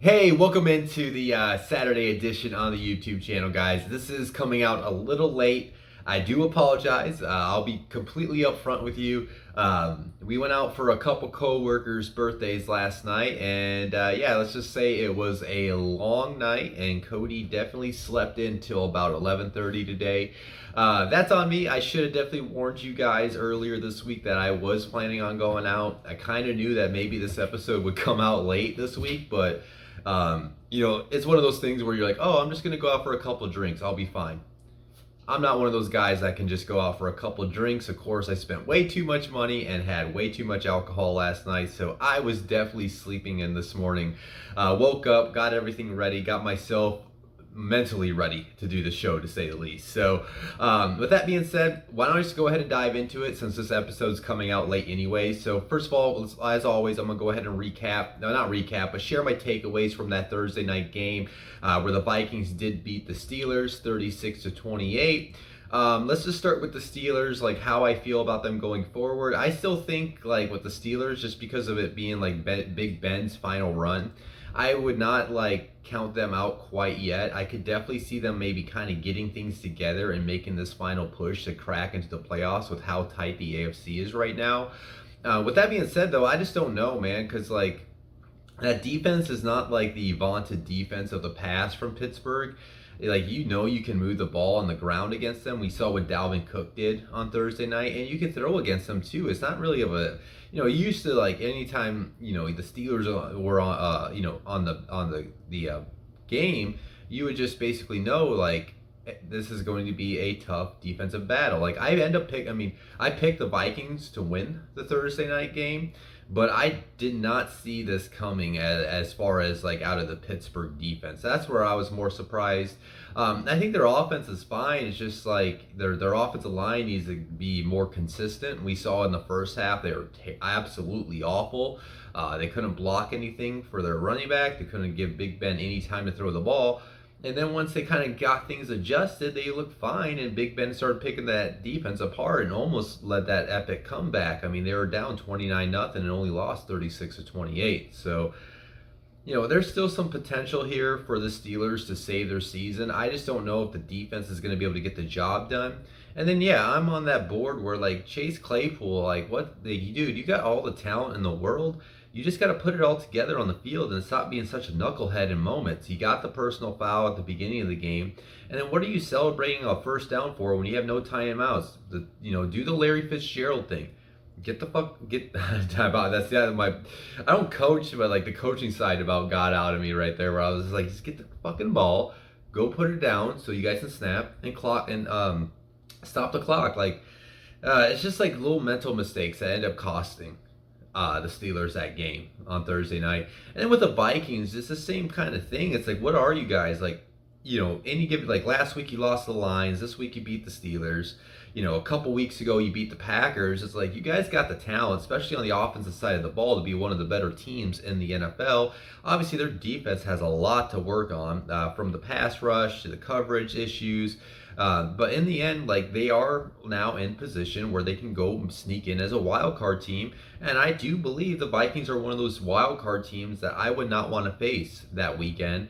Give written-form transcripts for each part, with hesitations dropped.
Hey, welcome into the Saturday edition on the YouTube channel, guys. This is coming out a little late. I do apologize. I'll be completely upfront with you. We went out for a couple co-workers' birthdays last night, and yeah, let's just say it was a long night, and Cody definitely slept in till about 11:30 today. That's on me. I should have definitely warned you guys earlier this week that I was planning on going out. I kind of knew that maybe this episode would come out late this week, but it's one of those things where you're like, oh, I'm just going to go out for a couple of drinks. I'll be fine. I'm not one of those guys that can just go out for a couple of drinks. Of course, I spent way too much money and had way too much alcohol last night. So I was definitely sleeping in this morning. Woke up, got everything ready, got myself mentally ready to do the show, to say the least. So with that being said, why don't I just go ahead and dive into it, since this episode's coming out late anyway. So first of all, as always, I'm gonna go ahead and not recap, but share my takeaways from that Thursday night game where the Vikings did beat the Steelers 36-28. Let's just start with the Steelers, like how I feel about them going forward. I still think, like, with the Steelers, just because of it being like Big Ben's final run, I would not count them out quite yet. I could definitely see them maybe kind of getting things together and making this final push to crack into the playoffs with how tight the AFC is right now. With that being said, though, I just don't know, man, because that defense is not like the vaunted defense of the past from Pittsburgh. You can move the ball on the ground against them. We saw what Dalvin Cook did on Thursday night, and you can throw against them too. It's not really of a, you used to, anytime, the Steelers were on the game, you would just basically know, this is going to be a tough defensive battle. I picked the Vikings to win the Thursday night game, but I did not see this coming as far as out of the Pittsburgh defense. That's where I was more surprised. I think their offense is fine. It's just their offensive line needs to be more consistent. We saw in the first half they were absolutely awful. They couldn't block anything for their running back. They couldn't give Big Ben any time to throw the ball. And then once they kind of got things adjusted, they looked fine, and Big Ben started picking that defense apart and almost led that epic comeback. I mean, they were down 29-0 and only lost 36-28. So, there's still some potential here for the Steelers to save their season. I just don't know if the defense is going to be able to get the job done. And then, yeah, I'm on that board where, Chase Claypool, dude, you got all the talent in the world. You just got to put it all together on the field and stop being such a knucklehead in moments. You got the personal foul at the beginning of the game, and then what are you celebrating a first down for when you have no timeouts? Do the Larry Fitzgerald thing. Get timeout. That's I don't coach, but the coaching side about got out of me right there, where I was just get the fucking ball, go put it down so you guys can snap and clock and stop the clock. It's just little mental mistakes that end up costing the Steelers that game on Thursday night. And then with the Vikings, it's the same kind of thing. It's what are you guys any given, last week you lost the Lions, this week you beat the Steelers. A couple weeks ago you beat the Packers. It's you guys got the talent, especially on the offensive side of the ball, to be one of the better teams in the NFL. Obviously, their defense has a lot to work on, from the pass rush to the coverage issues. But in the end, they are now in position where they can go sneak in as a wild card team. And I do believe the Vikings are one of those wild card teams that I would not want to face that weekend,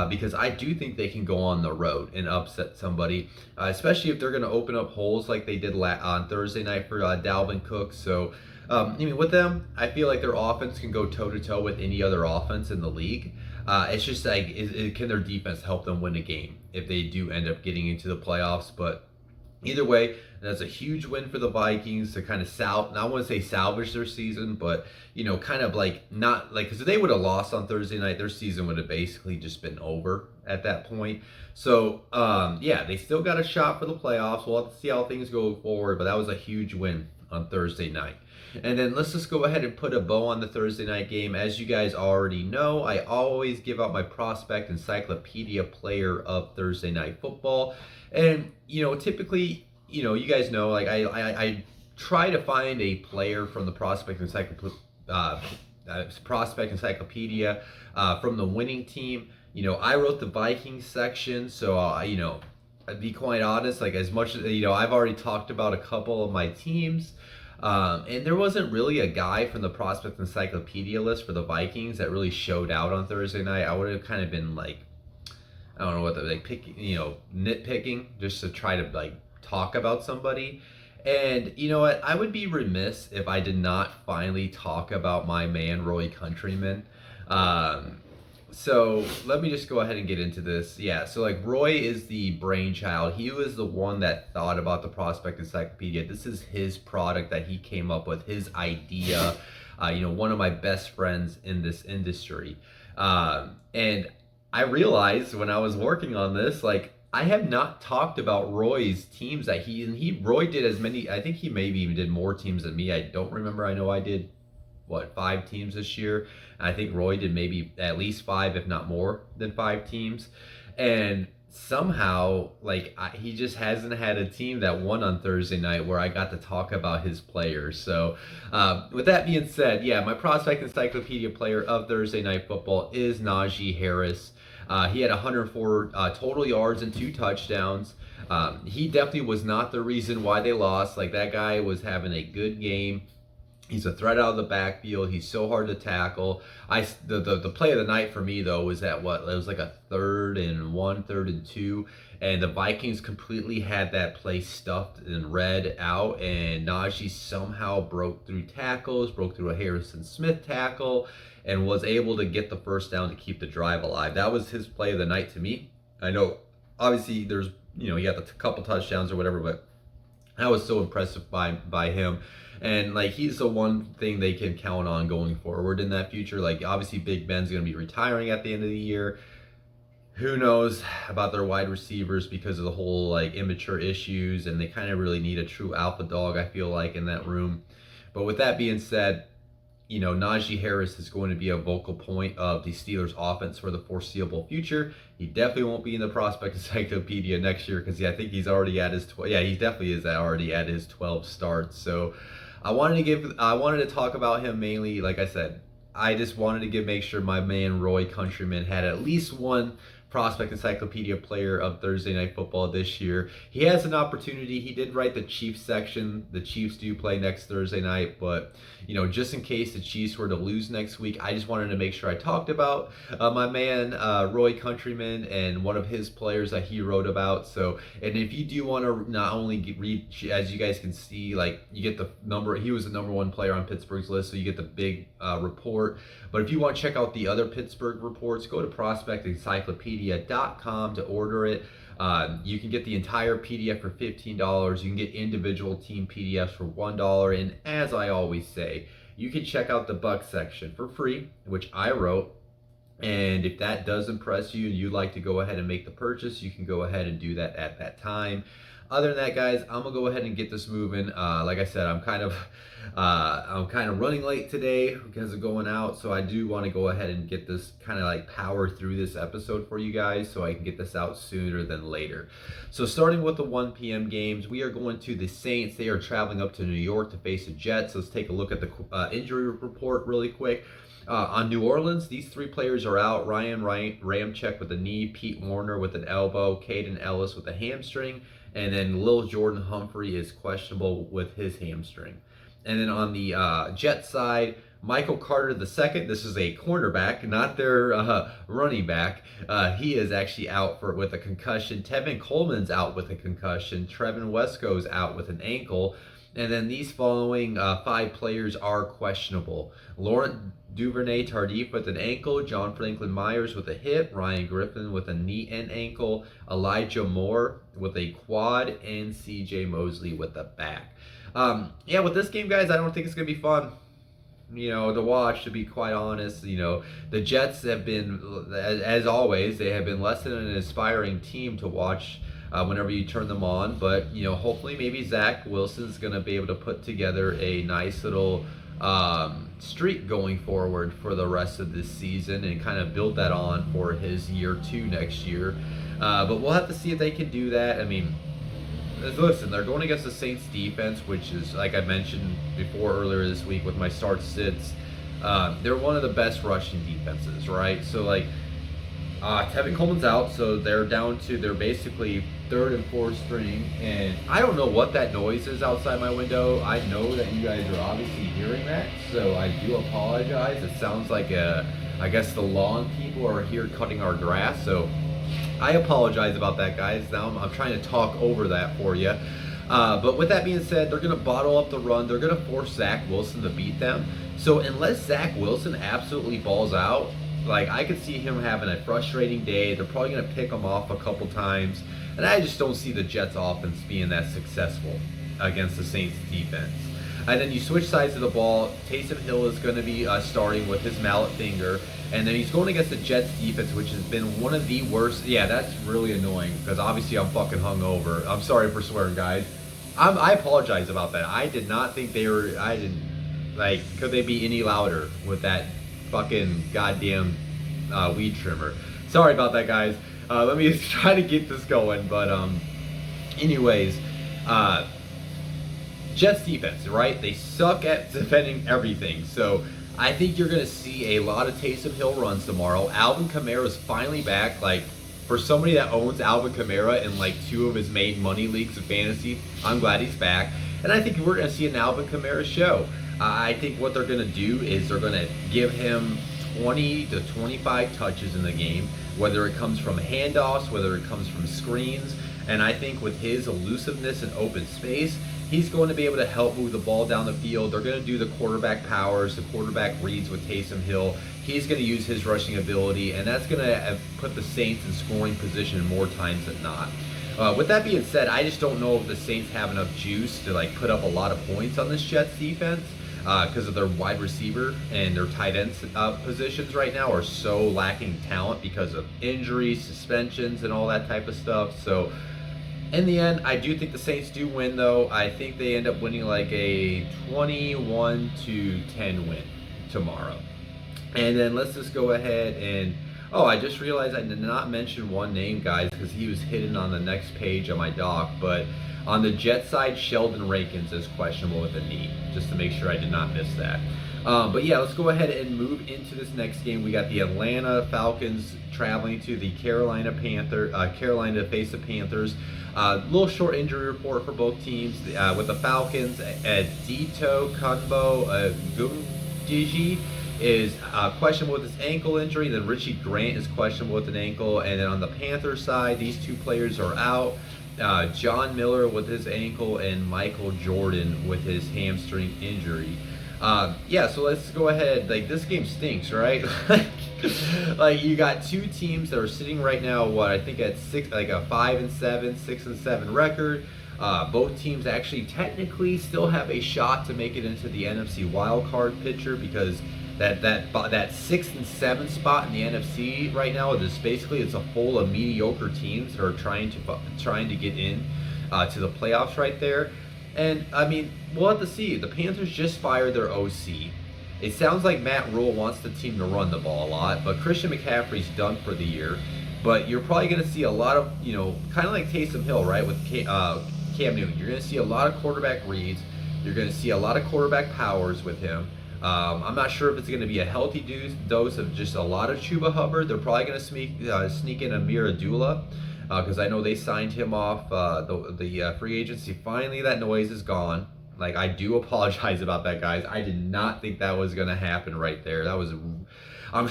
because I do think they can go on the road and upset somebody, especially if they're going to open up holes like they did on Thursday night for Dalvin Cook. So, with them, I feel like their offense can go toe-to-toe with any other offense in the league. It's just can their defense help them win a game if they do end up getting into the playoffs? But either way, that's a huge win for the Vikings to kind of I want to say salvage their season, but because if they would have lost on Thursday night, their season would have basically just been over at that point. So yeah, they still got a shot for the playoffs. We'll have to see how things go forward, but that was a huge win on Thursday night. And then let's just go ahead and put a bow on the Thursday night game. As you guys already know, I always give out my prospect encyclopedia player of Thursday night football. And, typically, you guys know, I try to find a player from the prospect encyclopedia from the winning team. I wrote the Vikings section, so, I'd be quite honest, as much as, I've already talked about a couple of my teams. And there wasn't really a guy from the prospect encyclopedia list for the Vikings that really showed out on Thursday night. I would have kind of been like, I don't know what the like picking, nitpicking just to try to like talk about somebody. And you know what? I would be remiss if I did not finally talk about my man Roy Countryman. Um, so let me just go ahead and get into this. Yeah, so like Roy is the brainchild. He was the one that thought about the prospect encyclopedia. This is his product that he came up with, his idea. One of my best friends in this industry. And I realized when I was working on this, like I have not talked about Roy's teams that Roy did as many. I think he maybe even did more teams than me. I don't remember. I know I did 5 teams this year. I think Roy did maybe at least 5, if not more than 5 teams. And somehow, like he just hasn't had a team that won on Thursday night where I got to talk about his players. So, with that being said, yeah, my prospect encyclopedia player of Thursday Night Football is Najee Harris. He had 104 total yards and 2 touchdowns. He definitely was not the reason why they lost. Like that guy was having a good game. He's a threat out of the backfield. He's so hard to tackle. The play of the night for me though was that it was like a 3rd and 1, 3rd and 2, and the Vikings completely had that play stuffed and read out, and Najee somehow broke through tackles, broke through a Harrison Smith tackle, and was able to get the first down to keep the drive alive. That was his play of the night to me. I know obviously there's he got a couple touchdowns or whatever, but I was so impressed by him. And like he's the one thing they can count on going forward in that future. Like obviously Big Ben's going to be retiring at the end of the year. Who knows about their wide receivers because of the whole like immature issues, and they kind of really need a true alpha dog, I feel like, in that room. But with that being said, Najee Harris is going to be a vocal point of the Steelers offense for the foreseeable future. He definitely won't be in the prospect encyclopedia next year because I think he's already at his he definitely is already at his 12 starts. So I wanted to talk about him mainly. Like I said, I just wanted to make sure my man Roy Countryman had at least one prospect encyclopedia player of Thursday Night Football this year. He has an opportunity. He did write the Chiefs section. The Chiefs do play next Thursday night, but just in case the Chiefs were to lose next week, I just wanted to make sure I talked about my man Roy Countryman and one of his players that he wrote about. So, and if you do want to not only read, as you guys can see, like you get the number. He was the number 1 player on Pittsburgh's list, so you get the big report. But if you want to check out the other Pittsburgh reports, go to prospectencyclopedia.com to order it. You can get the entire PDF for $15. You can get individual team PDFs for $1. And as I always say, you can check out the Buck section for free, which I wrote. And if that does impress you and you'd like to go ahead and make the purchase, you can go ahead and do that at that time. Other than that, guys, I'm gonna go ahead and get this moving. Like I said, I'm kind of running late today because of going out, so I do want to go ahead and get this kind of like power through this episode for you guys, so I can get this out sooner than later. So starting with the 1 p.m. games, we are going to the Saints. They are traveling up to New York to face the Jets. Let's take a look at the injury report really quick. On New Orleans, these 3 players are out. Ryan Ramczyk with a knee, Pete Warner with an elbow, Caden Ellis with a hamstring, and then Lil Jordan Humphrey is questionable with his hamstring. And then on the Jets side, Michael Carter II, this is a cornerback, not their running back. He is actually out with a concussion. Tevin Coleman's out with a concussion. Trevin Wesco's out with an ankle. And then these following 5 players are questionable. Laurent Duvernay-Tardif with an ankle, John Franklin Myers with a hip, Ryan Griffin with a knee and ankle, Elijah Moore with a quad, and CJ Mosley with a back. With this game, guys, I don't think it's going to be fun, to watch, to be quite honest. The Jets have been, as always, they have been less than an inspiring team to watch whenever you turn them on. But, hopefully maybe Zach Wilson's going to be able to put together a nice little streak going forward for the rest of this season and kind of build that on for his year 2 next year. But we'll have to see if they can do that. I mean, listen, they're going against the Saints defense, which is, like I mentioned before earlier this week with my start sits, they're one of the best rushing defenses, right? So, like, Tevin Coleman's out, so they're basically third and fourth string, and I don't know what that noise is outside my window. I know that you guys are obviously hearing that, so I do apologize. It sounds like I guess the lawn people are here cutting our grass, so I apologize about that, guys. Now I'm trying to talk over that for you. But with that being said, they're going to bottle up the run. They're going to force Zach Wilson to beat them. So unless Zach Wilson absolutely balls out, like, I could see him having a frustrating day. They're probably going to pick him off a couple times. And I just don't see the Jets offense being that successful against the Saints defense. And then you switch sides of the ball. Taysom Hill is going to be starting with his mallet finger. And then he's going against the Jets defense, which has been one of the worst. Yeah, that's really annoying because obviously I'm fucking hungover. I'm sorry for swearing, guys. I apologize about that. I did not think they were. I didn't. Like, could they be any louder with that fucking goddamn weed trimmer? Sorry about that, guys. Let me try to get this going. But anyways, Jets defense, right? They suck at defending everything. So I think you're going to see a lot of Taysom Hill runs tomorrow. Alvin Kamara's finally back. Like, for somebody that owns Alvin Kamara in like 2 of his main money leagues of fantasy, I'm glad he's back. And I think we're going to see an Alvin Kamara show. I think what they're going to do is they're going to give him 20 to 25 touches in the game, whether it comes from handoffs, whether it comes from screens. And I think with his elusiveness in open space, he's going to be able to help move the ball down the field. They're going to do the quarterback powers, the quarterback reads with Taysom Hill. He's going to use his rushing ability, and that's going to put the Saints in scoring position more times than not. With that being said, I just don't know if the Saints have enough juice to like put up a lot of points on this Jets defense because of their wide receiver and their tight end positions right now are so lacking talent because of injuries, suspensions, and all that type of stuff. So in the end, I do think the Saints do win, though. I think they end up winning like a 21-10 win tomorrow. And then let's just go ahead and... Oh, I just realized I did not mention one name, guys, because he was hidden on the next page of my doc. But on the Jet side, Sheldon Rankins is questionable with a knee, just to make sure I did not miss that. But yeah, let's go ahead and move into this next game. We got the Atlanta Falcons traveling to the Carolina to face the Panthers. Little short injury report for both teams. With the Falcons, Dito Kunbo Gumdiji is questionable with his ankle injury. Then Richie Grant is questionable with an ankle. And then on the Panthers side, these 2 players are out. John Miller with his ankle and Michael Jordan with his hamstring injury. Yeah, so let's go ahead. Like, this game stinks, right? Like, you got 2 teams that are sitting right now, what I think at 6, like a 5-7, 6-7 record. Both teams actually technically still have a shot to make it into the NFC wildcard picture because that 6 and 7 spot in the NFC right now is basically it's a full of mediocre teams that are trying to get in to the playoffs right there. And I mean, we'll have to see. The Panthers just fired their OC. It sounds like Matt Rule wants the team to run the ball a lot, but Christian McCaffrey's done for the year. But you're probably going to see a lot of, kind of like Taysom Hill, right, with Cam Newton. You're going to see a lot of quarterback reads. You're going to see a lot of quarterback powers with him. I'm not sure if it's going to be a healthy dose of just a lot of Chuba Hubbard. They're probably going to sneak in Amir Abdullah because I know they signed him off the free agency. Finally, that noise is gone. Like, I do apologize about that, guys. I did not think that was going to happen right there. That was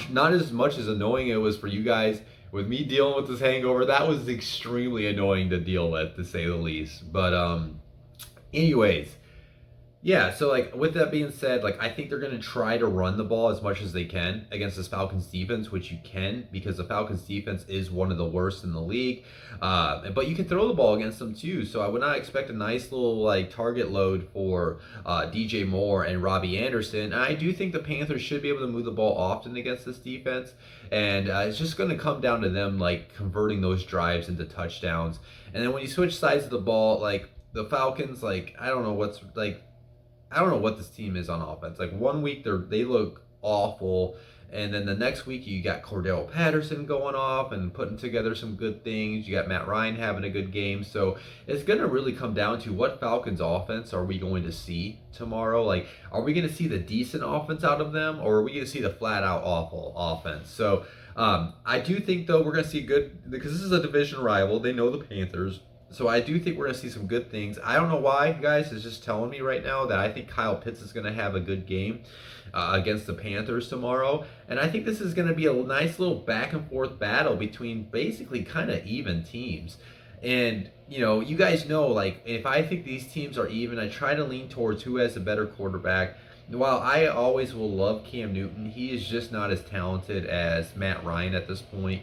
not as much as annoying it was for you guys. With me dealing with this hangover, that was extremely annoying to deal with, to say the least. But anyways, yeah, so like with that being said, like I think they're going to try to run the ball as much as they can against this Falcons defense, which you can because the Falcons defense is one of the worst in the league. But you can throw the ball against them too. So I would not expect a nice little like target load for DJ Moore and Robbie Anderson. And I do think the Panthers should be able to move the ball often against this defense. And it's just going to come down to them like converting those drives into touchdowns. And then when you switch sides of the ball, like the Falcons, like I don't know what this team is on offense. Like 1 week they look awful, And then the next week, you got Cordell Patterson going off and putting together some good things. You got Matt Ryan having a good game. So it's going to really come down to what Falcons offense are we going to see tomorrow? Like, are we going to see the decent offense out of them, or are we going to see the flat out awful offense? So I do think, though, we're going to see good, because this is a division rival. They know the Panthers. So I do think we're going to see some good things. I don't know why, guys. It's just telling me right now that I think Kyle Pitts is going to have a good game against the Panthers tomorrow. And I think this is going to be a nice little back and forth battle between basically kind of even teams. And, you guys know, like, if I think these teams are even, I try to lean towards who has a better quarterback. While I always will love Cam Newton, he is just not as talented as Matt Ryan at this point.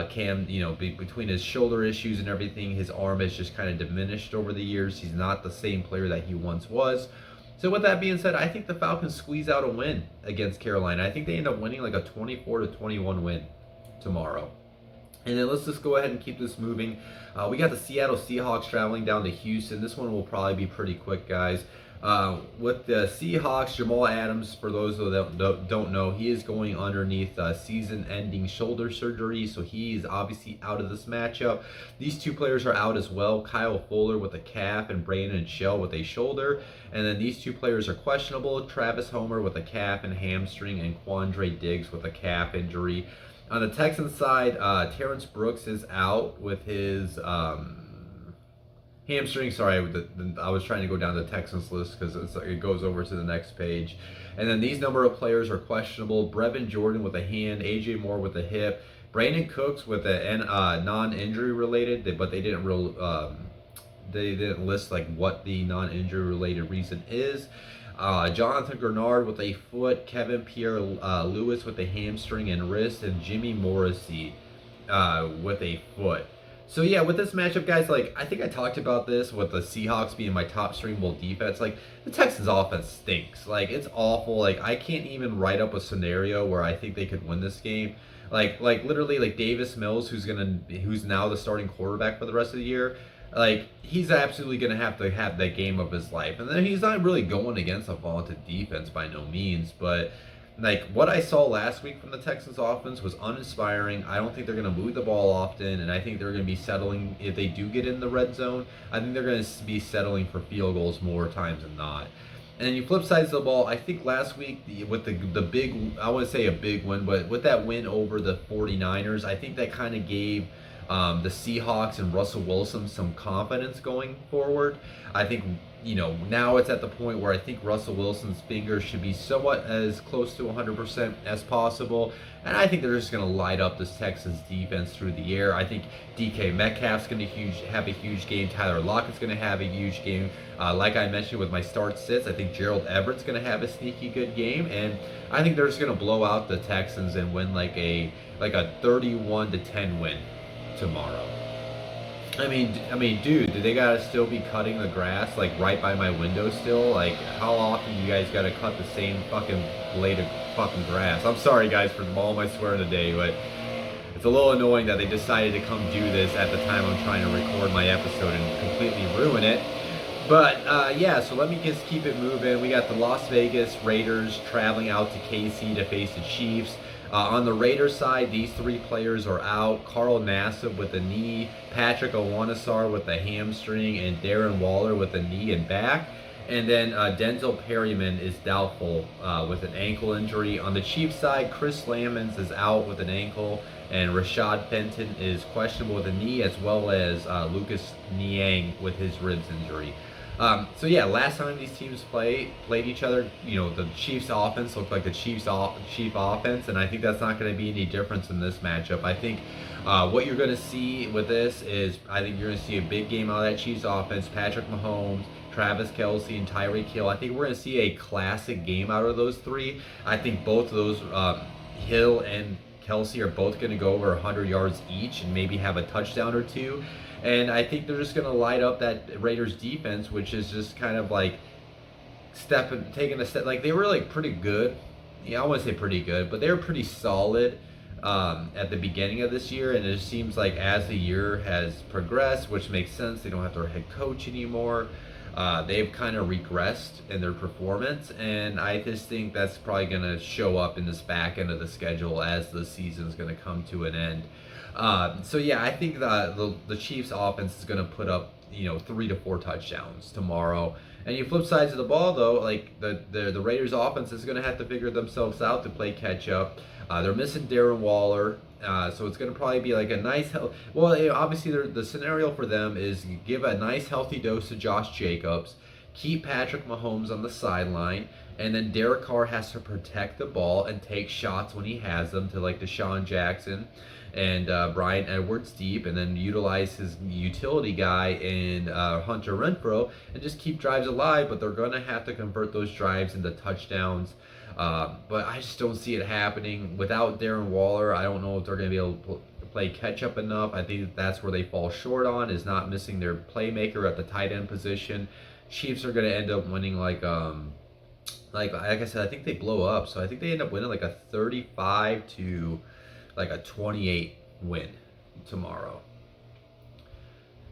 Cam, between his shoulder issues and everything, his arm has just kind of diminished over the years. He's not the same player that he once was. So with that being said, I think the Falcons squeeze out a win against Carolina. I think they end up winning like a 24-21 win tomorrow. And then let's just go ahead and keep this moving. We got the Seattle Seahawks traveling down to Houston. This one will probably be pretty quick, guys. With the Seahawks, Jamal Adams, for those that don't know, he is going underneath season-ending shoulder surgery, so he's obviously out of this matchup. These two players are out as well, Kyle Fuller with a calf and Brandon Shell with a shoulder. And then these two players are questionable, Travis Homer with a calf and hamstring, and Quandre Diggs with a calf injury. On the Texans side, Terrence Brooks is out with his hamstring. Sorry, I was trying to go down the Texans list because it goes over to the next page. And then these number of players are questionable. Brevin Jordan with a hand, AJ Moore with a hip, Brandon Cooks with a non-injury related, but they didn't list like what the non-injury related reason is. Jonathan Grenard with a foot, Kevin Pierre-Louis with a hamstring and wrist, and Jimmy Morrissey with a foot. So yeah, with this matchup, guys, like, I think I talked about this with the Seahawks being my top streamable defense. Like, the Texans offense stinks. Like, it's awful. Like, I can't even write up a scenario where I think they could win this game. Like literally, like, Davis Mills, who's now the starting quarterback for the rest of the year, like, he's absolutely going to have that game of his life. And then he's not really going against a vaunted defense by no means, but like, what I saw last week from the Texans offense was uninspiring. I don't think they're going to move the ball often, and I think they're going to be settling, if they do get in the red zone, I think they're going to be settling for field goals more times than not. And then you flip sides of the ball, I think last week with the big, I wouldn't say a big win, but with that win over the 49ers, I think that kind of gave the Seahawks and Russell Wilson some confidence going forward. I think, now it's at the point where I think Russell Wilson's fingers should be somewhat as close to 100% as possible. And I think they're just going to light up this Texans defense through the air. I think DK Metcalf's going to have a huge game. Tyler Lockett's going to have a huge game. Like I mentioned with my start sits, I think Gerald Everett's going to have a sneaky good game. And I think they're just going to blow out the Texans and win like a 31-10 win tomorrow. I mean, dude, do they gotta still be cutting the grass like right by my window still? Like, how often you guys gotta cut the same fucking blade of fucking grass? I'm sorry, guys, for all my swearing today, but it's a little annoying that they decided to come do this at the time I'm trying to record my episode and completely ruin it. But yeah, so let me just keep it moving. We got the Las Vegas Raiders traveling out to KC to face the Chiefs. On the Raiders side, these three players are out. Carl Nassib with a knee, Patrick Owonisar with a hamstring, and Darren Waller with a knee and back. And then Denzel Perryman is doubtful with an ankle injury. On the Chiefs side, Chris Lamons is out with an ankle, and Rashad Fenton is questionable with a knee, as well as Lucas Niang with his ribs injury. So yeah, last time these teams played each other, the Chiefs offense looked like the Chiefs offense, and I think that's not going to be any difference in this matchup. I think what you're going to see with this is, I think you're going to see a big game out of that Chiefs offense. Patrick Mahomes, Travis Kelce, and Tyreek Hill. I think we're going to see a classic game out of those three. I think both of those, Hill and Kelce, are both going to go over 100 yards each and maybe have a touchdown or two. And I think they're just going to light up that Raiders defense, which is just kind of like taking a step. Like, they were like pretty good. Yeah, I wouldn't say pretty good, but they were pretty solid at the beginning of this year. And it just seems like as the year has progressed, which makes sense, they don't have their head coach anymore. They've kind of regressed in their performance, and I just think that's probably going to show up in this back end of the schedule as the season's going to come to an end. So yeah, I think the Chiefs' offense is going to put up 3 to 4 touchdowns tomorrow. And you flip sides of the ball though, like the Raiders' offense is going to have to figure themselves out to play catch up. They're missing Darren Waller. So it's going to probably be like a nice, obviously the scenario for them is you give a nice healthy dose to Josh Jacobs, keep Patrick Mahomes on the sideline, and then Derek Carr has to protect the ball and take shots when he has them to like Deshaun Jackson and Brian Edwards deep, and then utilize his utility guy in Hunter Renfrow and just keep drives alive, but they're going to have to convert those drives into touchdowns. But I just don't see it happening. Without Darren Waller, I don't know if they're going to be able to play catch up enough. I think that's where they fall short on, is not missing their playmaker at the tight end position. Chiefs are going to end up winning like I said, I think they blow up. So I think they end up winning like a 35 to like a 28 win tomorrow.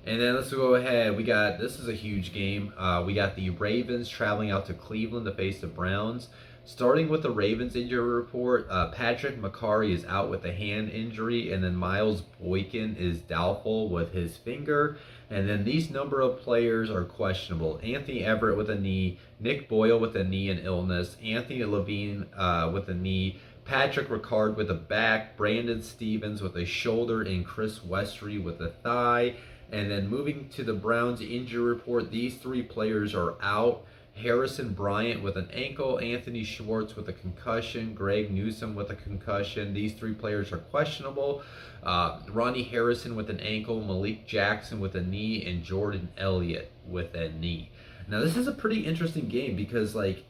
And then let's go ahead. This is a huge game. We got the Ravens traveling out to Cleveland to face the Browns. Starting with the Ravens injury report, Patrick McCarry is out with a hand injury, and then Miles Boykin is doubtful with his finger. And then these number of players are questionable. Anthony Everett with a knee, Nick Boyle with a knee and illness, Anthony Levine with a knee, Patrick Ricard with a back, Brandon Stevens with a shoulder, and Chris Westry with a thigh. And then moving to the Browns injury report, these 3 players are out. Harrison Bryant with an ankle, Anthony Schwartz with a concussion, Greg Newsome with a concussion. These 3 players are questionable. Ronnie Harrison with an ankle, Malik Jackson with a knee, and Jordan Elliott with a knee. Now this is a pretty interesting game because like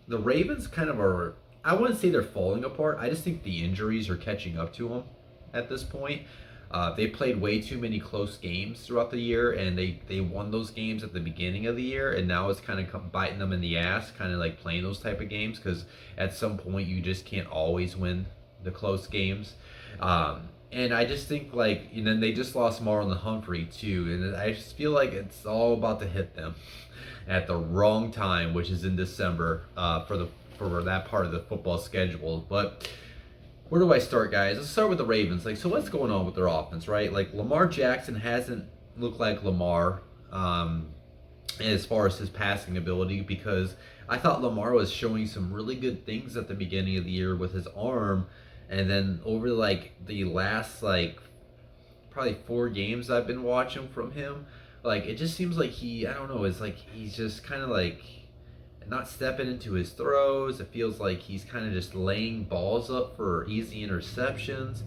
the Ravens kind of are, I wouldn't say they're falling apart. I just think the injuries are catching up to them at this point. They played way too many close games throughout the year, and they won those games at the beginning of the year, and now it's kind of biting them in the ass, kind of like playing those type of games, because at some point you just can't always win the close games. And I just think like, and then they just lost Marlon Humphrey too, and I just feel like it's all about to hit them at the wrong time, which is in December for that part of the football schedule. But where do I start, guys? Let's start with the Ravens. So what's going on with their offense, right? Like, Lamar Jackson hasn't looked like Lamar as far as his passing ability, because I thought Lamar was showing some really good things at the beginning of the year with his arm, and then over the last probably 4 games I've been watching from him, it just seems like it's like he's just kind of not stepping into his throws. It feels like he's kind of just laying balls up for easy interceptions,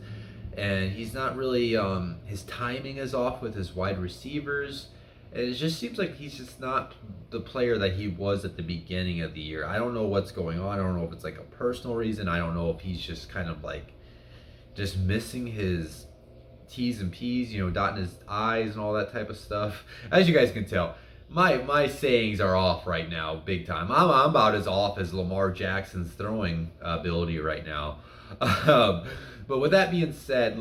and he's not really his timing is off with his wide receivers, and it just seems like he's just not the player that he was at the beginning of the year. I don't know what's going on. I don't know if it's like a personal reason. I don't know if he's just kind of just missing his T's and P's, dotting his I's and all that type of stuff. As you guys can tell, my sayings are off right now, big time. I'm about as off as Lamar Jackson's throwing ability right now. But with that being said,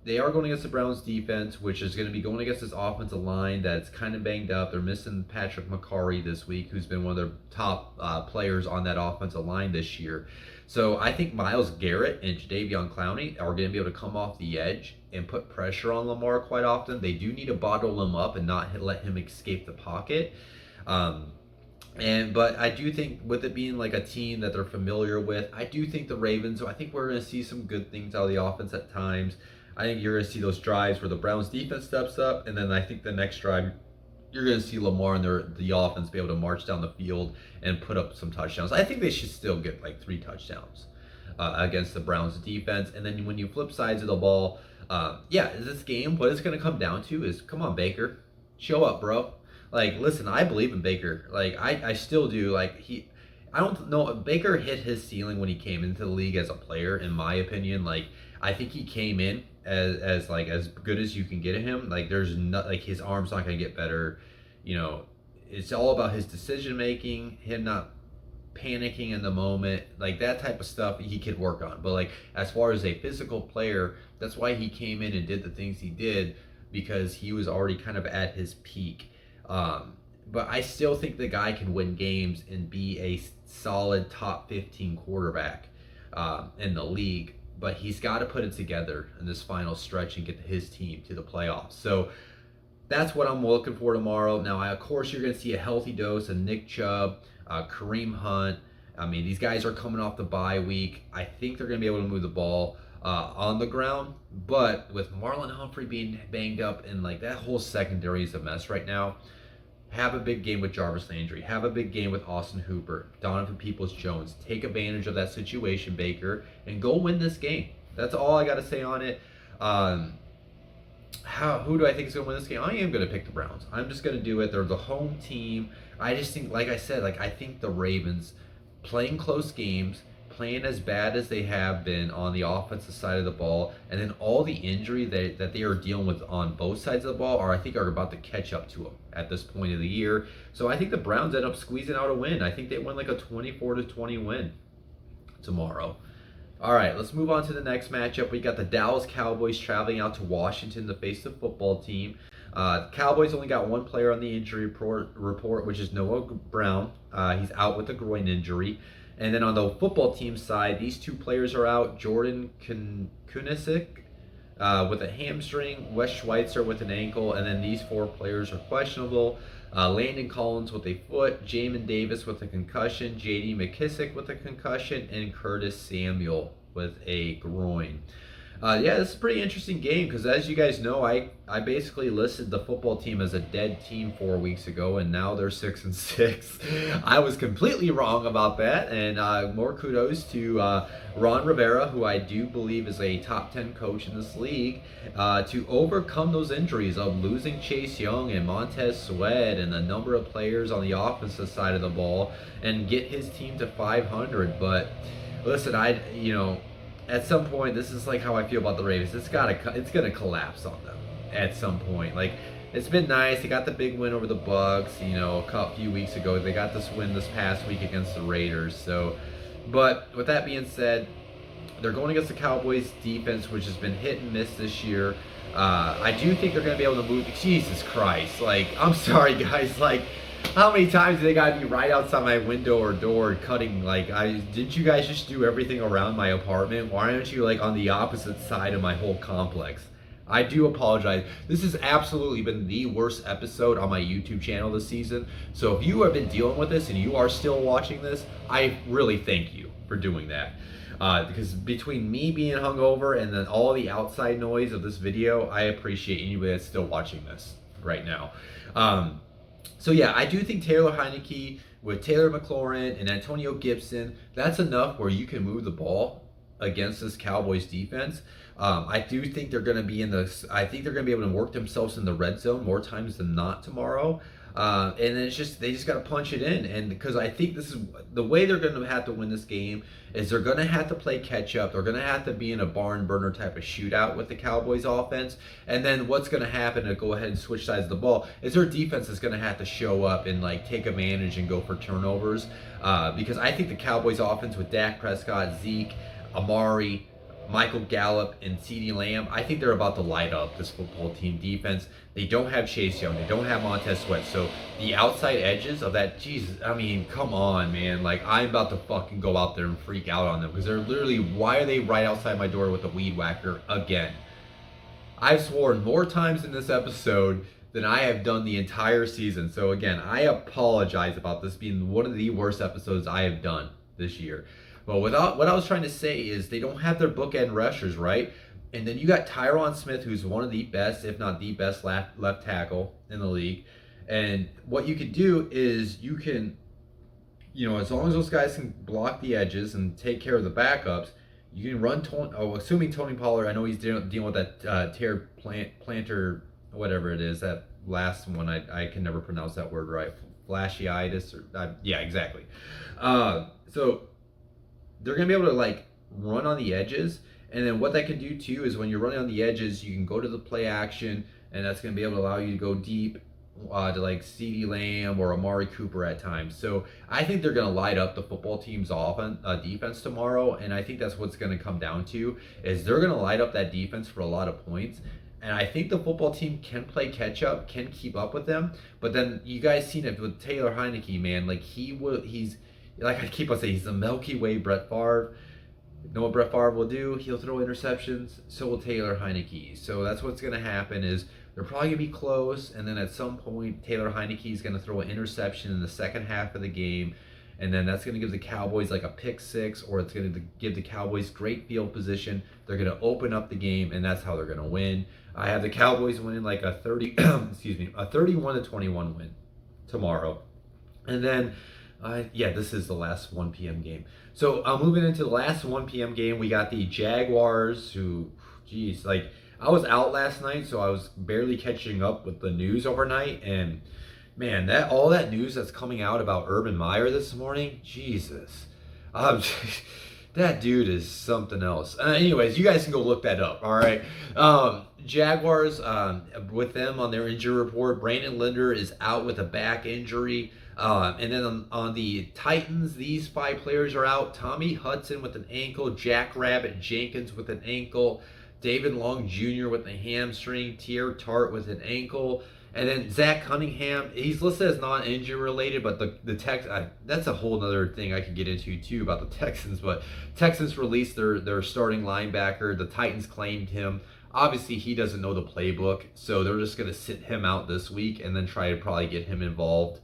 they are going against the Browns defense, which is going to be going against this offensive line that's kind of banged up. They're missing Patrick McCarry this week, who's been one of their top players on that offensive line this year. So I think Myles Garrett and Jadeveon Clowney are going to be able to come off the edge and put pressure on Lamar quite often. They do need to bottle him up and not let him escape the pocket. But I do think with it being a team that they're familiar with, I do think the Ravens, I think we're going to see some good things out of the offense at times. I think you're going to see those drives where the Browns defense steps up, and then I think the next drive you're going to see Lamar and the offense be able to march down the field and put up some touchdowns. I think they should still get 3 touchdowns against the Browns defense. And then when you flip sides of the ball, this game, what it's going to come down to is, come on, Baker, show up, bro. Listen, I believe in Baker. I still do. I don't know. Baker hit his ceiling when he came into the league as a player, in my opinion. I think he came in as good as you can get at him. There's not his arm's not gonna get better. It's all about his decision making, him not panicking in the moment, that type of stuff he could work on. But as far as a physical player, that's why he came in and did the things he did, because he was already kind of at his peak. but I still think the guy can win games and be a solid top 15 quarterback in the league. But he's got to put it together in this final stretch and get his team to the playoffs. So that's what I'm looking for tomorrow. Now, of course, you're going to see a healthy dose of Nick Chubb, Kareem Hunt. I mean, these guys are coming off the bye week. I think they're going to be able to move the ball on the ground. But with Marlon Humphrey being banged up and like that whole secondary is a mess right now, have a big game with Jarvis Landry. Have a big game with Austin Hooper, Donovan Peoples-Jones. Take advantage of that situation, Baker, and go win this game. That's all I got to say on it. Who do I think is going to win this game? I am going to pick the Browns. I'm just going to do it. They're the home team. I just think, like I said, I think the Ravens playing close games, playing as bad as they have been on the offensive side of the ball, and then all the injury that they are dealing with on both sides of the ball I think are about to catch up to them at this point of the year. So I think the Browns end up squeezing out a win. I think they win like a 24-20 win tomorrow. All right, let's move on to the next matchup. We got the Dallas Cowboys traveling out to Washington to face the football team. Cowboys only got one player on the injury report, which is Noah Brown. He's out with a groin injury. And then on the football team side, these two players are out. Jordan Kunasik with a hamstring, Wes Schweitzer with an ankle, and then these four players are questionable. Landon Collins with a foot, Jamin Davis with a concussion, J.D. McKissick with a concussion, and Curtis Samuel with a groin. This is a pretty interesting game because, as you guys know, I basically listed the football team as a dead team 4 weeks ago, and now they're 6-6. I was completely wrong about that, and more kudos to Ron Rivera, who I do believe is a top 10 coach in this league, to overcome those injuries of losing Chase Young and Montez Sweat and a number of players on the offensive side of the ball and get his team to 500. But listen, at some point, this is like how I feel about the Ravens. It's gonna collapse on them at some point. Like, it's been nice. They got the big win over the Bucs, a few weeks ago. They got this win this past week against the Raiders. So, but with that being said, they're going against the Cowboys defense, which has been hit and miss this year. I do think they're gonna be able to move. Jesus Christ! Like, I'm sorry, guys. Like, how many times do they gotta be right outside my window or door cutting? Like, didn't you guys just do everything around my apartment? Why aren't you like on the opposite side of my whole complex? I do apologize. This has absolutely been the worst episode on my YouTube channel this season. So if you have been dealing with this and you are still watching this, I really thank you for doing that. Because between me being hungover and then all the outside noise of this video, I appreciate anybody that's still watching this right now. So yeah, I do think Taylor Heineke with Taylor McLaurin and Antonio Gibson, that's enough where you can move the ball against this Cowboys defense. I do think they're going to be I think they're going to be able to work themselves in the red zone more times than not tomorrow. And then they just got to punch it in. And because I think this is the way they're going to have to win this game is they're going to have to play catch up. They're going to have to be in a barn burner type of shootout with the Cowboys offense. And then what's going to happen to go ahead and switch sides of the ball is their defense is going to have to show up and like take advantage and go for turnovers. Because I think the Cowboys offense with Dak Prescott, Zeke, Amari, Michael Gallup, and CeeDee Lamb, I think they're about to light up this football team defense. They don't have Chase Young. They don't have Montez Sweat. So the outside edges of that, Jesus, I mean, come on, man. Like, I'm about to fucking go out there and freak out on them because they're literally, why are they right outside my door with a weed whacker again? I've sworn more times in this episode than I have done the entire season. So again, I apologize about this being one of the worst episodes I have done this year. Well, what I was trying to say is they don't have their bookend rushers, right? And then you got Tyron Smith, who's one of the best, if not the best left tackle in the league. And what you could do is you can, as long as those guys can block the edges and take care of the backups, you can run assuming Tony Pollard, I know he's dealing with that tear plantar, whatever it is, that last one, I can never pronounce that word right, fasciitis, yeah, exactly. So they're going to be able to like run on the edges. And then what that can do too is when you're running on the edges, you can go to the play action, and that's going to be able to allow you to go deep to like CeeDee Lamb or Amari Cooper at times. So I think they're going to light up the football team's defense tomorrow. And I think that's what's going to come down to is they're going to light up that defense for a lot of points. And I think the football team can play catch up, can keep up with them. But then you guys seen it with Taylor Heineke, man. Like he's like I keep on saying, he's the Milky Way Brett Favre. You know what Brett Favre will do? He'll throw interceptions. So will Taylor Heineke. So that's what's going to happen is they're probably going to be close. And then at some point, Taylor Heineke is going to throw an interception in the second half of the game. And then that's going to give the Cowboys like a pick six, or it's going to give the Cowboys great field position. They're going to open up the game, and that's how they're going to win. I have the Cowboys winning like a 30, excuse me, a 31-21 win tomorrow. And then, yeah, this is the last 1 p.m. game. So moving into the last 1 p.m. game, we got the Jaguars who, geez, like I was out last night, so I was barely catching up with the news overnight. And man, that all that news that's coming out about Urban Meyer this morning, Jesus. That dude is something else. Anyways, you guys can go look that up, all right? Jaguars, with them on their injury report, Brandon Linder is out with a back injury. And then on the Titans, these 5 players are out. Tommy Hudson with an ankle, Jack Rabbit Jenkins with an ankle, David Long Jr. with a hamstring, Tier Tart with an ankle, and then Zach Cunningham, he's listed as non-injury related, but the that's a whole other thing I could get into too about the Texans. But Texans released their starting linebacker. The Titans claimed him. Obviously, he doesn't know the playbook, so they're just going to sit him out this week and then try to probably get him involved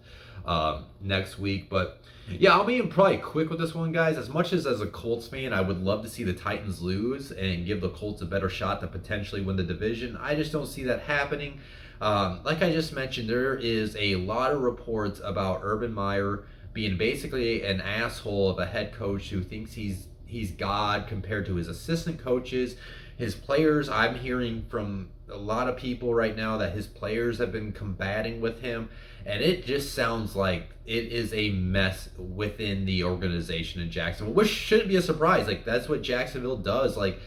next week. But yeah, I'll be probably quick with this one, guys. As much as a Colts fan, I would love to see the Titans lose and give the Colts a better shot to potentially win the division. I just don't see that happening. Like I just mentioned, there is a lot of reports about Urban Meyer being basically an asshole of a head coach who thinks he's God compared to his assistant coaches. His players, I'm hearing from a lot of people right now that his players have been combating with him, and it just sounds like it is a mess within the organization in Jacksonville, which shouldn't be a surprise. Like, that's what Jacksonville does. Like,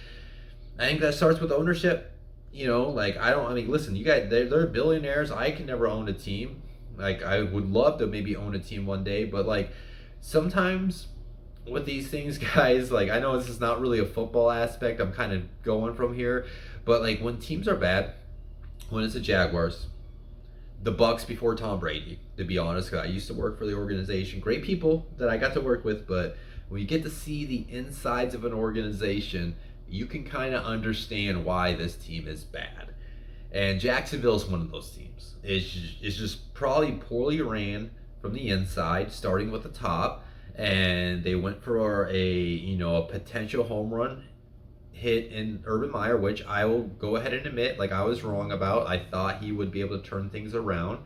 I think that starts with ownership. You know, like, listen, you guys, they're billionaires. I can never own a team. Like, I would love to maybe own a team one day, but like, sometimes with these things, guys, like, I know this is not really a football aspect, I'm kind of going from here, but like, when teams are bad, when it's the Jaguars, the Bucks before Tom Brady, to be honest, because I used to work for the organization, great people that I got to work with, but when you get to see the insides of an organization, you can kind of understand why this team is bad. And Jacksonville's one of those teams. It's just probably poorly ran from the inside, starting with the top. And they went for a potential home run hit in Urban Meyer, which I will go ahead and admit, like, I was wrong about. I thought he would be able to turn things around,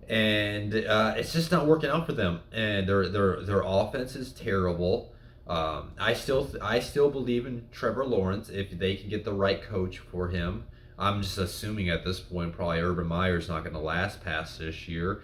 and it's just not working out for them. And their offense is terrible. I still believe in Trevor Lawrence if they can get the right coach for him. I'm just assuming at this point probably Urban Meyer's not going to last past this year.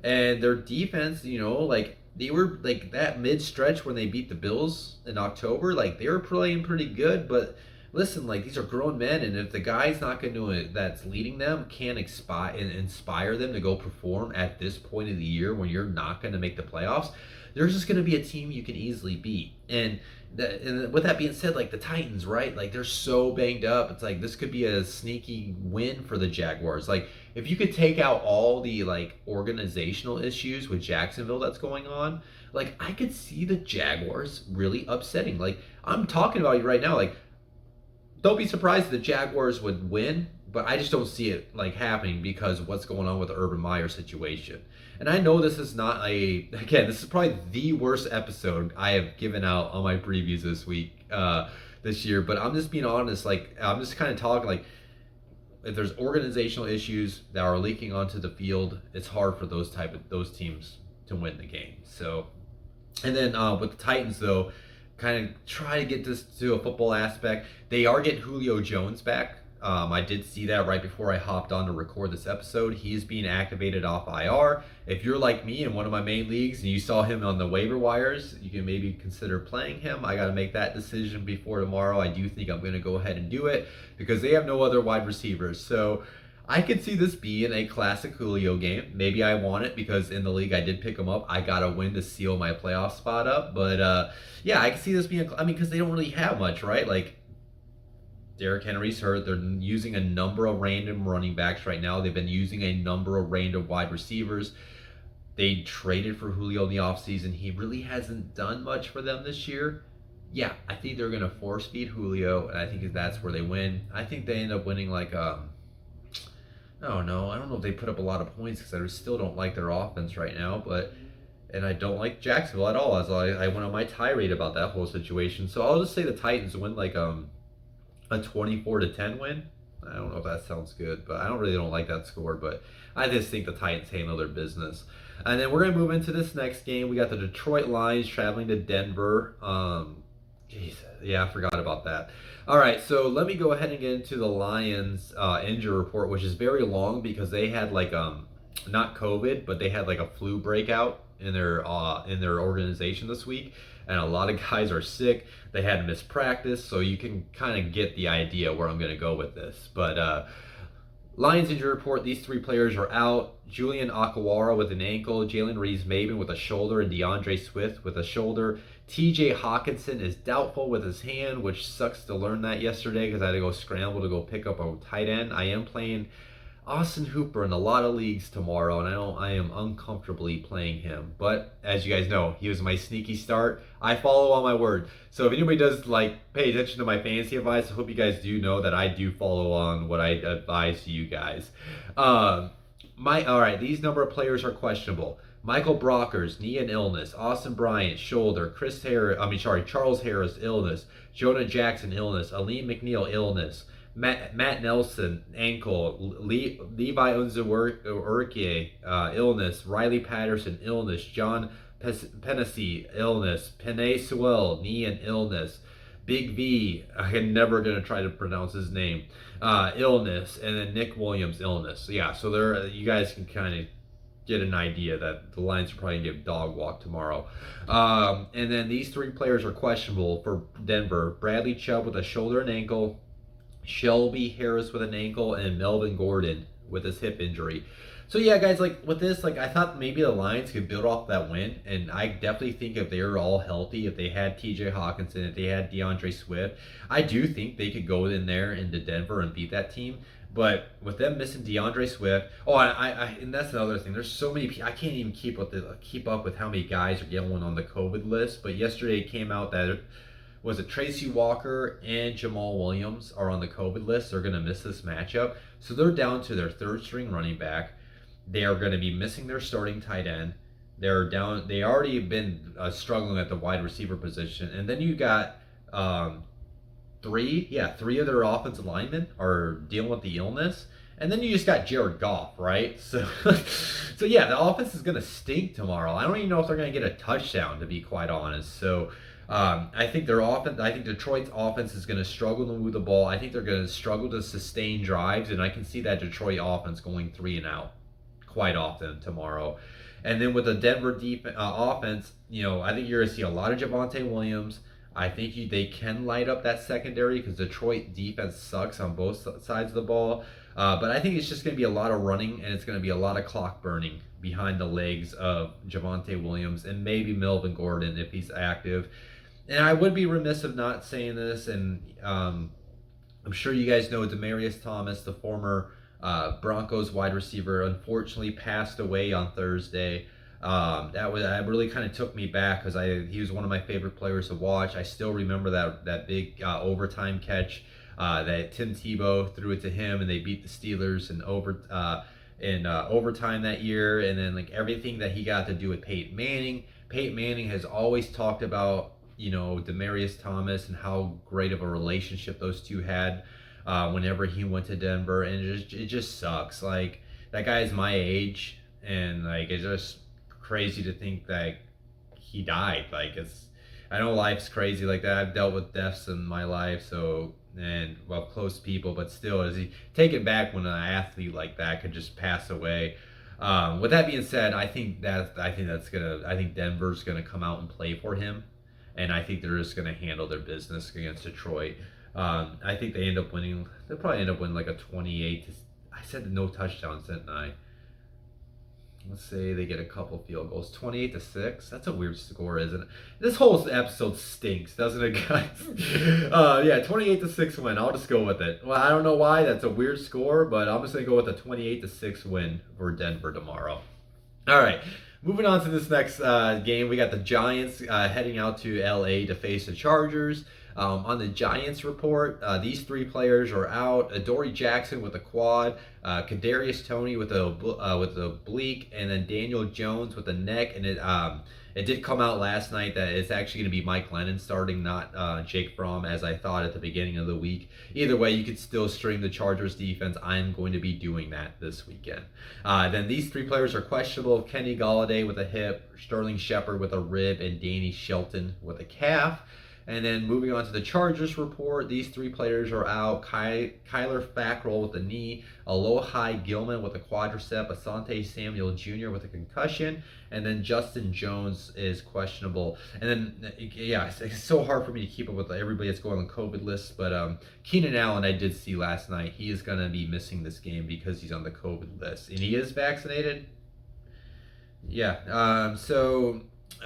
And their defense, like, they were like that mid-stretch when they beat the Bills in October, like, they were playing pretty good. But listen, like, these are grown men, and if the guy's not going to that's leading them can't inspire them to go perform at this point of the year when you're not going to make the playoffs, there's just going to be a team you can easily beat. And with that being said, like, the Titans, right? Like, they're so banged up. It's like this could be a sneaky win for the Jaguars. Like, if you could take out all the, like, organizational issues with Jacksonville that's going on, like, I could see the Jaguars really upsetting. Like, I'm talking about you right now. Like, don't be surprised if the Jaguars would win, but I just don't see it, like, happening because of what's going on with the Urban Meyer situation. And I know this is not this is probably the worst episode I have given out on my previews this year, but I'm just being honest. Like, I'm just kind of talking, like, if there's organizational issues that are leaking onto the field, it's hard for those teams to win the game. So, and then with the Titans, though, kind of try to get this to a football aspect. They are getting Julio Jones back. I did see that right before I hopped on to record this episode. He is being activated off IR. If you're like me in one of my main leagues and you saw him on the waiver wires, you can maybe consider playing him. I got to make that decision before tomorrow. I do think I'm going to go ahead and do it because they have no other wide receivers. So I could see this being a classic Julio game. Maybe I want it because in the league I did pick him up. I got a win to seal my playoff spot up. But yeah, I can see this being, because they don't really have much, right? Like, Derrick Henry's hurt. They're using a number of random running backs right now. They've been using a number of random wide receivers. They traded for Julio in the offseason. He really hasn't done much for them this year. Yeah, I think they're going to force feed Julio, and I think that's where they win. I think they end up winning like, I don't know. I don't know if they put up a lot of points because I still don't like their offense right now, and I don't like Jacksonville at all. As I went on my tirade about that whole situation. So I'll just say the Titans win like a 24-10 win. I don't know if that sounds good, but I don't like that score. But I just think the Titans handle their business. And then we're gonna move into this next game. We got the Detroit Lions traveling to Denver. Yeah, I forgot about that. All right, so let me go ahead and get into the Lions injury report, which is very long because they had like not COVID, but they had like a flu breakout in their organization this week, and a lot of guys are sick. They had missed practice, so you can kind of get the idea where I'm going to go with this. But Lions injury report: these three players are out. Julian Akawara with an ankle, Jalen Reeves-Maybin with a shoulder, and DeAndre Swift with a shoulder. TJ Hawkinson is doubtful with his hand, which sucks to learn that yesterday because I had to go scramble to go pick up a tight end. I am playing Austin Hooper in a lot of leagues tomorrow, and I am uncomfortably playing him. But as you guys know, he was my sneaky start. I follow all my word. So if anybody does like pay attention to my fantasy advice, I hope you guys do know that I do follow on what I advise to you guys. All right, these number of players are questionable. Michael Brockers, knee and illness. Austin Bryant, shoulder. Charles Harris, illness. Jonah Jackson, illness. Aleem McNeil, illness. Matt Nelson, ankle. Levi Unzuerkie, illness. Riley Patterson, illness. John Penesi, illness. Penei Sewell, knee and illness. Big V, I'm never going to try to pronounce his name, illness. And then Nick Williams, illness. Yeah, so you guys can kind of get an idea that the Lions are probably going to give dog walk tomorrow. And then these three players are questionable for Denver. Bradley Chubb with a shoulder and ankle. Shelby Harris with an ankle, and Melvin Gordon with his hip injury. So yeah, guys, like with this, like I thought maybe the Lions could build off that win, and I definitely think if they were all healthy, if they had TJ Hawkinson, if they had DeAndre Swift, I do think they could go in there into Denver and beat that team. But with them missing DeAndre Swift, and that's another thing. There's so many. I can't even keep up with how many guys are getting on the COVID list. But yesterday it came out that Tracy Walker and Jamal Williams are on the COVID list. They're going to miss this matchup. So they're down to their third string running back. They are going to be missing their starting tight end. They're down. They already have been struggling at the wide receiver position. And then you got three of their offensive linemen are dealing with the illness. And then you just got Jared Goff, right? So yeah, the offense is going to stink tomorrow. I don't even know if they're going to get a touchdown, to be quite honest. So I think Detroit's offense is going to struggle to move the ball. I think they're going to struggle to sustain drives, and I can see that Detroit offense going 3 and out quite often tomorrow. And then with the Denver offense, I think you're going to see a lot of Javonte Williams. I think they can light up that secondary because Detroit defense sucks on both sides of the ball. But I think it's just going to be a lot of running, and it's going to be a lot of clock burning behind the legs of Javonte Williams and maybe Melvin Gordon if he's active. And I would be remiss of not saying this, and I'm sure you guys know Demaryius Thomas, the former Broncos wide receiver, unfortunately passed away on Thursday. That really kind of took me back because he was one of my favorite players to watch. I still remember that big overtime catch that Tim Tebow threw it to him, and they beat the Steelers in overtime that year. And then like everything that he got to do with Peyton Manning. Peyton Manning has always talked about Demaryius Thomas and how great of a relationship those two had whenever he went to Denver, and it just sucks. Like that guy is my age, and like it's just crazy to think that he died. Like I know life's crazy like that. I've dealt with deaths in my life, close people, but still, is he taken back when an athlete like that could just pass away? With that being said, I think Denver's gonna come out and play for him, and I think they're just gonna handle their business against Detroit. I think they end up winning. They'll probably end up winning like a 28. I said no touchdowns, didn't I? let's say they get a couple field goals, 28-6. That's a weird score, isn't it? This whole episode stinks, doesn't it, guys? Yeah, 28-6 win. I'll just go with it. Well, I don't know why. That's a weird score, but I'm just gonna go with a 28-6 win for Denver tomorrow. All right. Moving on to this next game, we got the Giants heading out to LA to face the Chargers. On the Giants report, these three players are out. Adoree Jackson with a quad, Kadarius Toney with a oblique, and then Daniel Jones with a neck. And it did come out last night that it's actually going to be Mike Lennon starting, not Jake Fromm, as I thought at the beginning of the week. Either way, you could still stream the Chargers defense. I'm going to be doing that this weekend. Then these three players are questionable. Kenny Golladay with a hip, Sterling Shepard with a rib, and Danny Shelton with a calf. And then moving on to the Chargers report, these three players are out. Kyler Fackrell with a knee, Alohi Gilman with a quadricep, Asante Samuel Jr. with a concussion, and then Justin Jones is questionable. And then, yeah, it's so hard for me to keep up with everybody that's going on the COVID list, but Keenan Allen I did see last night. He is going to be missing this game because he's on the COVID list. And he is vaccinated? Yeah,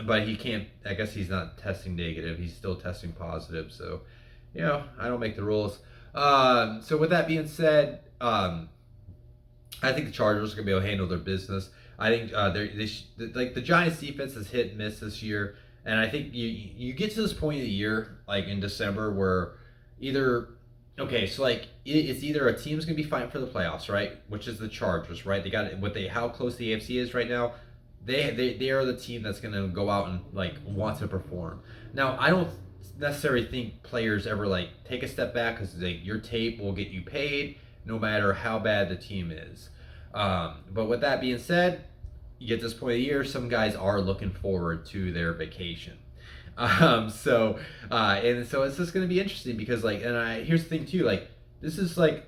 but he can't, I guess he's not testing negative. He's still testing positive. So, I don't make the rules. So with that being said, I think the Chargers are going to be able to handle their business. I think like the Giants defense is hit and miss this year. And I think you get to this point of the year, like in December, where it's either a team's going to be fighting for the playoffs, right? Which is the Chargers, right? They got how close the AFC is right now. They are the team that's going to go out and want to perform. Now, I don't necessarily think players ever take a step back because your tape will get you paid no matter how bad the team is. But with that being said, you get to this point of the year, some guys are looking forward to their vacation. So it's just going to be interesting because here's the thing too, this is I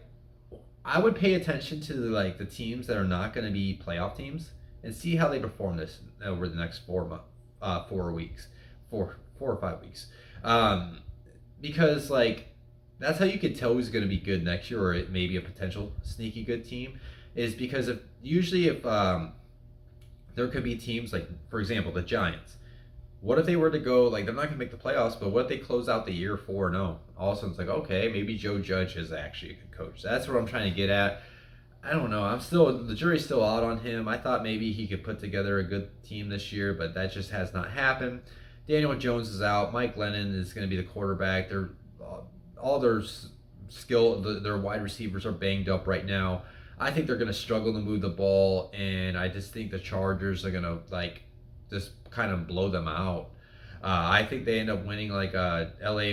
would pay attention to the teams that are not going to be playoff teams and see how they perform this over the next 4 or 5 weeks. Because that's how you could tell who's going to be good next year, or it may be a potential sneaky good team, is because if there could be teams for example, the Giants. What if they were to go, they're not going to make the playoffs, but what if they close out the year 4-0? All of a sudden it's okay, maybe Joe Judge is actually a good coach. That's what I'm trying to get at. I don't know. The jury's still out on him. I thought maybe he could put together a good team this year, but that just has not happened. Daniel Jones is out. Mike Lennon is going to be the quarterback. All their their wide receivers are banged up right now. I think they're going to struggle to move the ball, and I just think the Chargers are going to just kind of blow them out. I think they end up winning LA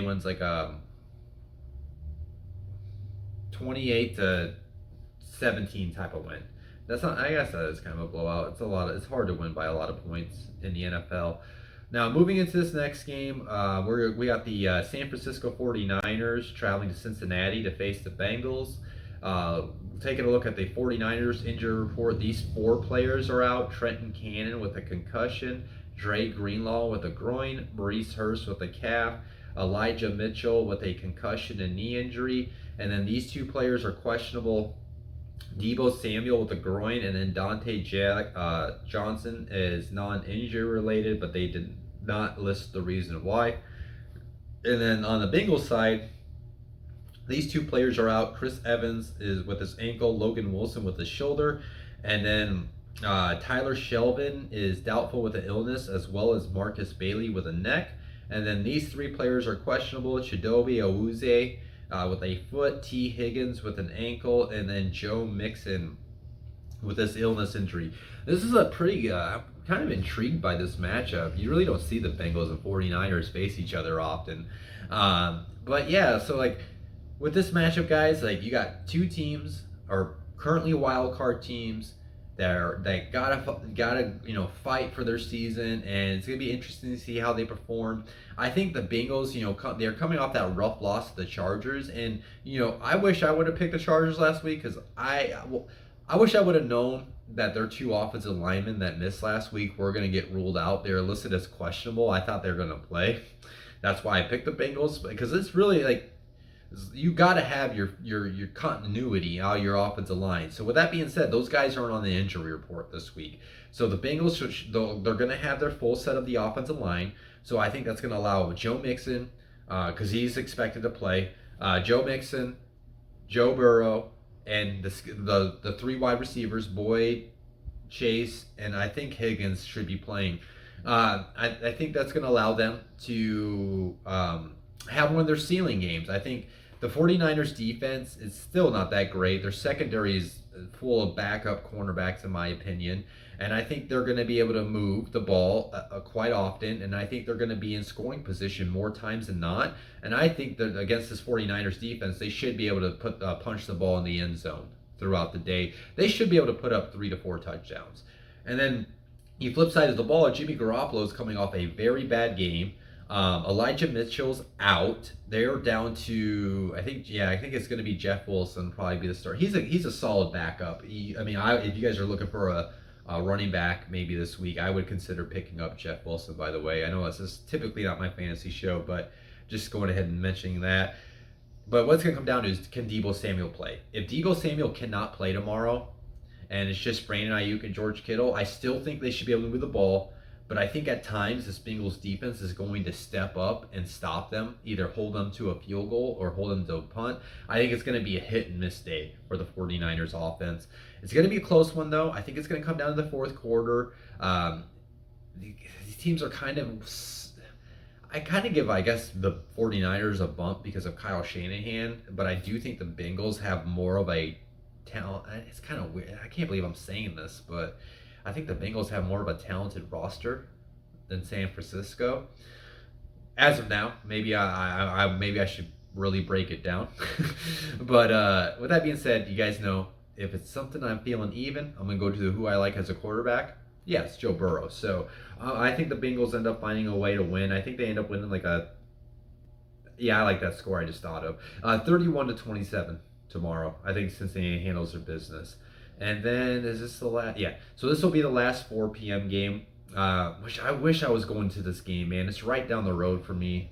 wins 28-17 type of win. That's not. I guess that is kind of a blowout. It's hard to win by a lot of points in the NFL. Now moving into this next game, we got the San Francisco 49ers traveling to Cincinnati to face the Bengals. Taking a look at the 49ers injury report, these 4 players are out. Trenton Cannon with a concussion, Dre Greenlaw with a groin, Maurice Hurst with a calf, Elijah Mitchell with a concussion and knee injury, and then these 2 players are questionable. Deebo Samuel with a groin, and then Dante Johnson is non-injury related, but they did not list the reason why. And then on the Bengals side, these 2 players are out. Chris Evans is with his ankle, Logan Wilson with his shoulder, and then Tyler Shelvin is doubtful with an illness, as well as Marcus Bailey with a neck. And then these 3 players are questionable. Chidobe Awuzie with a foot, T. Higgins with an ankle, and then Joe Mixon with this illness injury. This is a pretty, I'm kind of intrigued by this matchup. You really don't see the Bengals and 49ers face each other often. But yeah, so with this matchup, guys, you got 2 teams are currently wild card teams that gotta fight for their season, and it's gonna be interesting to see how they perform. I think the Bengals, they're coming off that rough loss to the Chargers, and I wish I would have picked the Chargers last week because I wish I would have known that their 2 offensive linemen that missed last week were gonna get ruled out. They're listed as questionable. I thought they were gonna play. That's why I picked the Bengals, because it's really You got to have your continuity out of your offensive line. So with that being said, those guys aren't on the injury report this week. So the Bengals they're going to have their full set of the offensive line. So I think that's going to allow Joe Mixon, because he's expected to play. Joe Mixon, Joe Burrow, and the three wide receivers, Boyd, Chase, and I think Higgins should be playing. I think that's going to allow them to have one of their ceiling games. I think the 49ers defense is still not that great. Their secondary is full of backup cornerbacks, in my opinion. And I think they're going to be able to move the ball quite often. And I think they're going to be in scoring position more times than not. And I think that against this 49ers defense, they should be able to punch the ball in the end zone throughout the day. They should be able to put up 3 to 4 touchdowns. And then you flip side of the ball, Jimmy Garoppolo is coming off a very bad game. Elijah Mitchell's out. They're down to I think it's going to be Jeff Wilson probably be the start. He's a solid backup. If you guys are looking for a running back maybe this week, I would consider picking up Jeff Wilson. By the way, I know this is typically not my fantasy show, but just going ahead and mentioning that. But what's going to come down to is, can Deebo Samuel play? If Deebo Samuel cannot play tomorrow, and it's just Brandon Ayuk and George Kittle, I still think they should be able to move the ball. But I think at times this Bengals defense is going to step up and stop them, either hold them to a field goal or hold them to a punt. I think it's going to be a hit and miss day for the 49ers offense. It's going to be a close one, though. I think it's going to come down to the fourth quarter. These teams are I kind of give, I guess, the 49ers a bump because of Kyle Shanahan, but I do think the Bengals have more of a talent. It's kind of weird. I can't believe I'm saying this, but I think the Bengals have more of a talented roster than San Francisco. As of now, maybe I should really break it down. But with that being said, you guys know if it's something I'm feeling even, I'm going to go to who I like as a quarterback. Yes, Joe Burrow. So I think the Bengals end up finding a way to win. I think they end up winning I like that score I just thought of. 31-27 tomorrow. I think Cincinnati handles their business. And then is this the last? Yeah. So this will be the last 4 p.m. game. Which I wish I was going to this game, man. It's right down the road for me.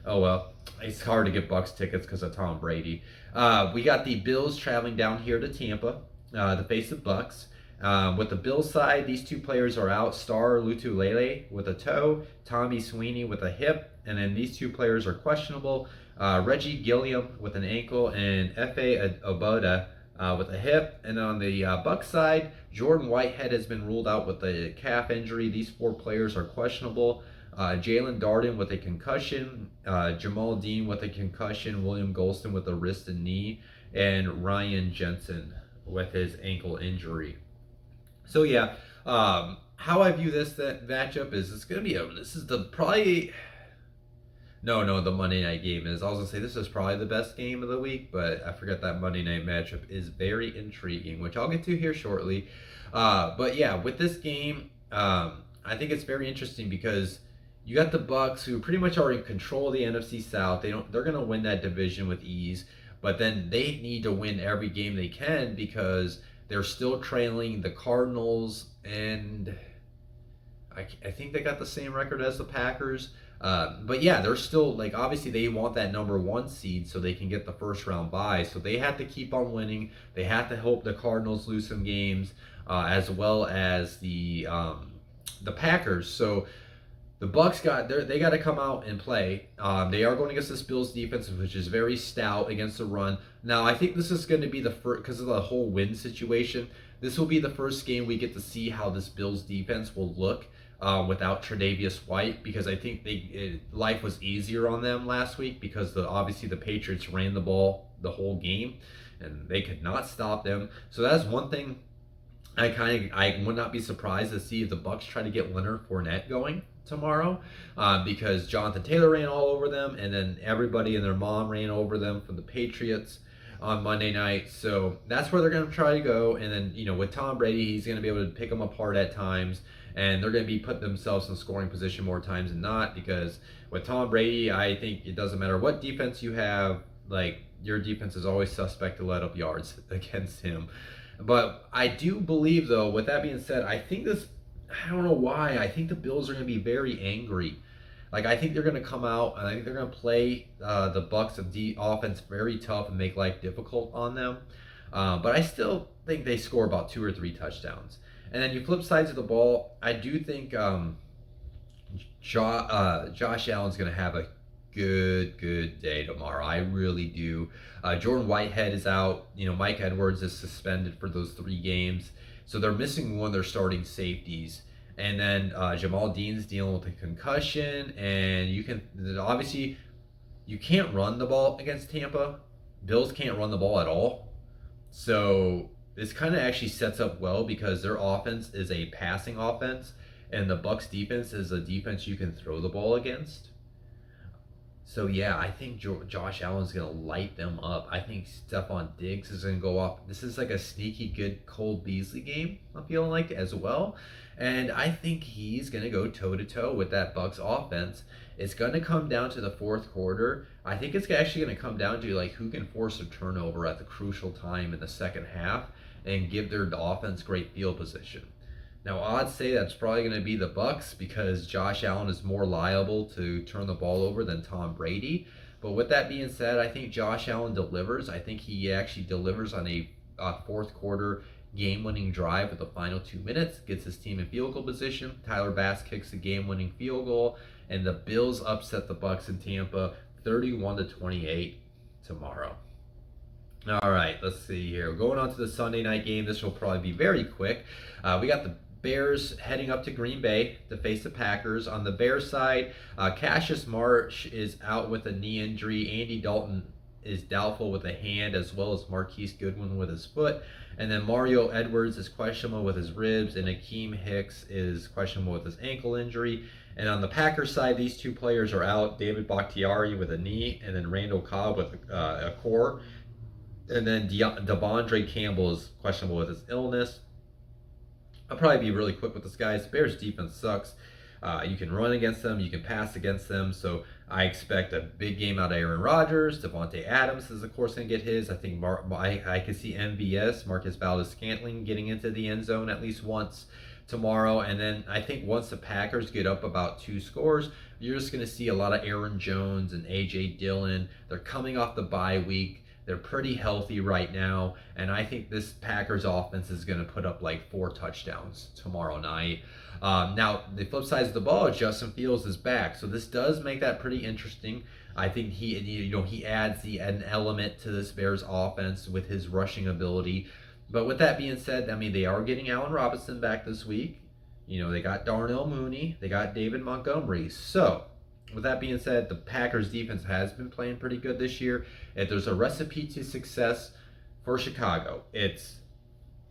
Oh well, it's hard to get Bucks tickets because of Tom Brady. We got the Bills traveling down here to Tampa to face the Bucks. With the Bills side, these two players are out. Star Lutulele with a toe, Tommy Sweeney with a hip, and then these two players are questionable. Reggie Gilliam with an ankle, and F.A. Oboda with a hip. And on the Bucks side, Jordan Whitehead has been ruled out with a calf injury. These 4 players are questionable. Jalen Darden with a concussion, Jamal Dean with a concussion, William Golston with a wrist and knee, and Ryan Jensen with his ankle injury. So yeah, how I view this matchup is it's gonna be the Monday night game is. I was gonna say this is probably the best game of the week, but I forgot that Monday night matchup is very intriguing, which I'll get to here shortly. But yeah, with this game, I think it's very interesting because you got the Bucks, who pretty much are in control of the NFC South. They're gonna win that division with ease, but then they need to win every game they can because they're still trailing the Cardinals, and I think they got the same record as the Packers. But yeah, they're still, obviously they want that number 1 seed so they can get the first round bye. So they have to keep on winning. They have to hope the Cardinals lose some games, as well as the Packers. So the Bucks got to come out and play. They are going against this Bills defense, which is very stout against the run. Now, I think this is going to be the first, because of the whole win situation, this will be the first game we get to see how this Bills defense will look without Tre'Davious White, because I think life was easier on them last week because obviously the Patriots ran the ball the whole game and they could not stop them. So that's one thing I would not be surprised to see if the Bucks try to get Leonard Fournette going tomorrow, because Jonathan Taylor ran all over them, and then everybody and their mom ran over them from the Patriots on Monday night. So that's where they're going to try to go. And then, with Tom Brady, he's going to be able to pick them apart at times, and they're going to be putting themselves in scoring position more times than not, because with Tom Brady, I think it doesn't matter what defense you have, your defense is always suspect to let up yards against him. But I do believe, though, with that being said, I don't know why, I think the Bills are going to be very angry. Like I think they're going to come out and I think they're going to play the Bucks of offense very tough and make life difficult on them. But I still think they score about 2 or 3 touchdowns. And then you flip sides of the ball. I do think Josh Allen's going to have a good day tomorrow. I really do. Jordan Whitehead is out. Mike Edwards is suspended for those 3 games. So they're missing one of their starting safeties. And then Jamal Dean's dealing with a concussion. And you can't run the ball against Tampa. Bills can't run the ball at all. So this kind of actually sets up well because their offense is a passing offense. And the Bucks defense is a defense you can throw the ball against. So yeah, I think Josh Allen's going to light them up. I think Stephon Diggs is going to go off. This is like a sneaky good Cole Beasley game, I'm feeling like, as well. And I think he's going to go toe-to-toe with that Bucks offense. It's going to come down to the fourth quarter. I think it's actually going to come down to like who can force a turnover at the crucial time in the second half and give their offense great field position. Now, odds say that's probably going to be the Bucks because Josh Allen is more liable to turn the ball over than Tom Brady. But with that being said, I think Josh Allen delivers. I think he actually delivers on a fourth quarter game-winning drive with the final 2 minutes, gets his team in field goal position. Tyler Bass kicks the game-winning field goal, and the Bills upset the Bucks in Tampa 31-28 tomorrow. All right, let's see here. Going on to the Sunday night game. This will probably be very quick. We got the Bears heading up to Green Bay to face the Packers. On the Bears side, Cassius Marsh is out with a knee injury. Andy Dalton is doubtful with a hand, as well as Marquise Goodwin with his foot. And then Mario Edwards is questionable with his ribs, and Akeem Hicks is questionable with his ankle injury. And on the Packers side, these 2 players are out. David Bakhtiari with a knee, and then Randall Cobb with a core. And then Devondre Campbell is questionable with his illness. I'll probably be really quick with this, guys. Bears defense sucks. You can run against them. You can pass against them. So I expect a big game out of Aaron Rodgers. Devontae Adams is, of course, going to get his. I think I can see MVS, Marcus Valdes-Scantling, getting into the end zone at least once tomorrow. And then I think once the Packers get up about 2 scores, you're just going to see a lot of Aaron Jones and A.J. Dillon. They're coming off the bye week. They're pretty healthy right now, and I think this Packers offense is going to put up like 4 touchdowns tomorrow night. Now, the flip side of the ball, Justin Fields is back, so this does make that pretty interesting. I think he adds an element to this Bears offense with his rushing ability. But with that being said, I mean, they are getting Allen Robinson back this week. They got Darnell Mooney, they got David Montgomery. So with that being said, the Packers defense has been playing pretty good this year. If there's a recipe to success for Chicago, it's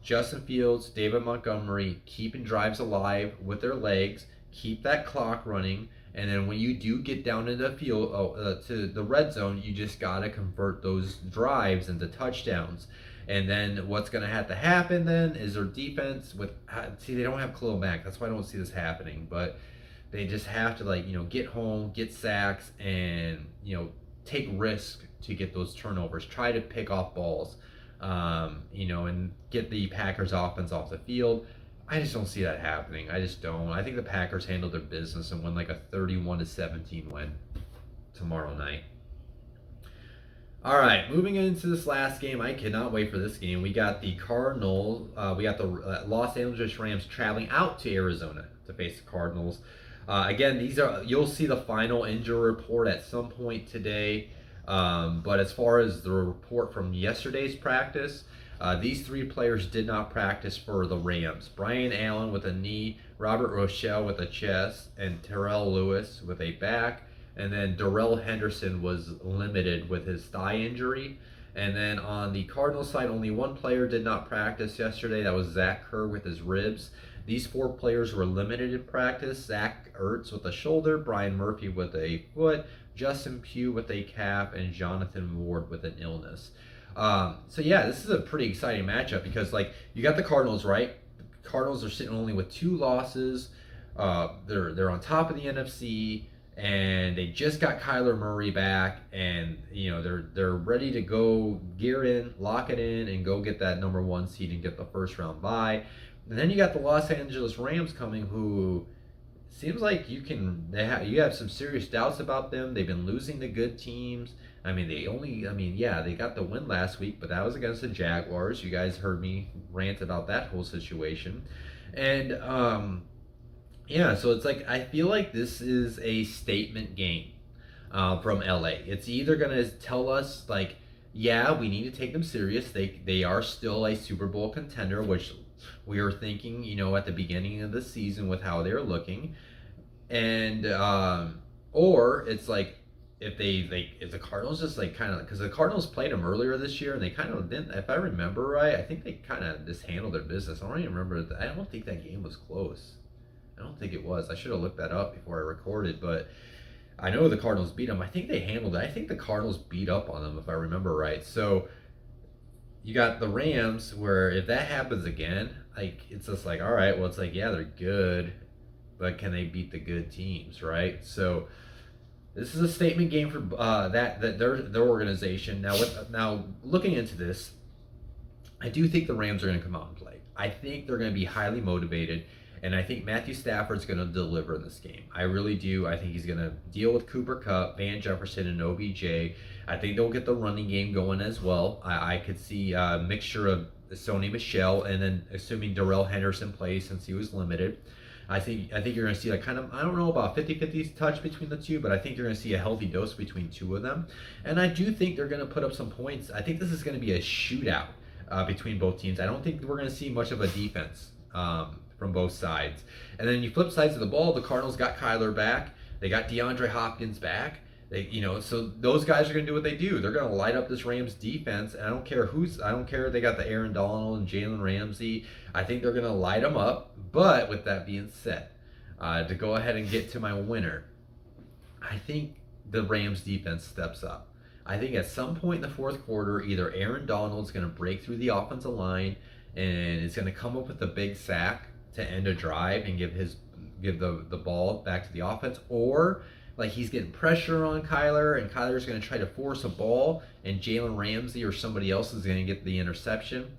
Justin Fields, David Montgomery, keeping drives alive with their legs, keep that clock running, and then when you do get down to the field, to the red zone, you just got to convert those drives into touchdowns. And then what's going to have to happen then is their defense they don't have Khalil Mack. That's why I don't see this happening, but they just have to get home, get sacks, and take risk to get those turnovers. Try to pick off balls, and get the Packers offense off the field. I just don't see that happening. I just don't. I think the Packers handle their business and win like a 31-17 win tomorrow night. All right, moving into this last game. I cannot wait for this game. We got the Cardinals. We got the Los Angeles Rams traveling out to Arizona to face the Cardinals. Again, you'll see the final injury report at some point today. But as far as the report from yesterday's practice, these 3 players did not practice for the Rams. Brian Allen with a knee, Robert Rochelle with a chest, and Terrell Lewis with a back. And then Darrell Henderson was limited with his thigh injury. And then on the Cardinals side, only 1 player did not practice yesterday. That was Zach Kerr with his ribs. These 4 players were limited in practice. Zach Ertz with a shoulder, Brian Murphy with a foot, Justin Pugh with a calf, and Jonathan Ward with an illness. So yeah, this is a pretty exciting matchup because you got the Cardinals, right? The Cardinals are sitting only with 2 losses. They're on top of the NFC, and they just got Kyler Murray back, and they're ready to go gear in, lock it in, and go get that number 1 seed and get the first round bye. And then you got the Los Angeles Rams coming, who seems like you have some serious doubts about them. They've been losing to good teams. Yeah, they got the win last week, but that was against the Jaguars. You guys heard me rant about that whole situation. And yeah, so it's like I feel like this is a statement game from LA. It's either gonna tell us like, yeah, we need to take them serious. They are still a Super Bowl contender, which we were thinking, at the beginning of the season with how they were looking, and or it's like if the Cardinals just like kind of, because the Cardinals played them earlier this year and they kind of didn't, if I remember right, I think they kind of just handled their business. I don't even remember. I don't think that game was close. I don't think it was. I should have looked that up before I recorded, but I know the Cardinals beat them. I think they handled it. I think the Cardinals beat up on them if I remember right. So you got the Rams where if that happens again, like it's just like, all right, well it's like, yeah, they're good, but can they beat the good teams, right? So this is a statement game for that their organization. Now looking into this, I do think the Rams are going to come out and play. I think they're going to be highly motivated, and I think Matthew Stafford's going to deliver in this game. I really do. I think he's going to deal with Cooper Kupp, Van Jefferson, and OBJ. I think they'll get the running game going as well. I could see a mixture of Sony Michel, and then assuming Darrell Henderson plays since he was limited. I think you're going to see like kind of, I don't know about 50-50 touch between the two, but I think you're going to see a healthy dose between two of them. And I do think they're going to put up some points. I think this is going to be a shootout between both teams. I don't think we're going to see much of a defense from both sides. And then you flip sides of the ball, the Cardinals got Kyler back. They got DeAndre Hopkins back. So those guys are going to do what they do. They're going to light up this Rams defense, and I don't care. They got the Aaron Donald and Jalen Ramsey. I think they're going to light them up. But with that being said, to go ahead and get to my winner, I think the Rams defense steps up. I think at some point in the fourth quarter, either Aaron Donald's going to break through the offensive line and is going to come up with a big sack to end a drive and give the ball back to the offense, or like he's getting pressure on Kyler, and Kyler's going to try to force a ball, and Jalen Ramsey or somebody else is going to get the interception.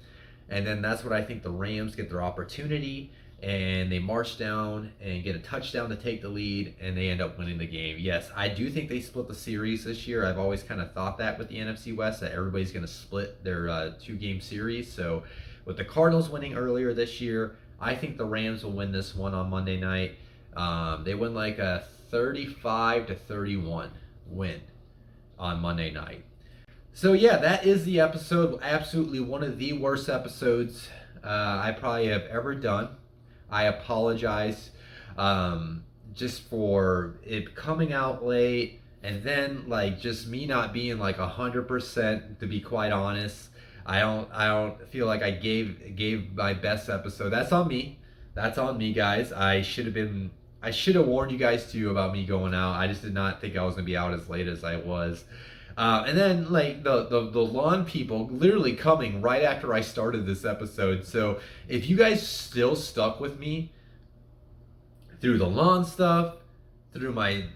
And then that's what I think the Rams get their opportunity, and they march down and get a touchdown to take the lead, and they end up winning the game. Yes, I do think they split the series this year. I've always kind of thought that with the NFC West, that everybody's going to split their two-game series. So with the Cardinals winning earlier this year, I think the Rams will win this one on Monday night. They win like a 35-31 win on Monday night. So yeah, that is the episode. Absolutely one of the worst episodes I probably have ever done. I apologize just for it coming out late, and then like just me not being like 100%, to be quite honest. I don't feel like I gave my best episode. That's on me. That's on me, guys. I should have warned you guys too about me going out. I just did not think I was gonna be out as late as I was. And then like the lawn people literally coming right after I started this episode. So if you guys still stuck with me through the lawn stuff, through my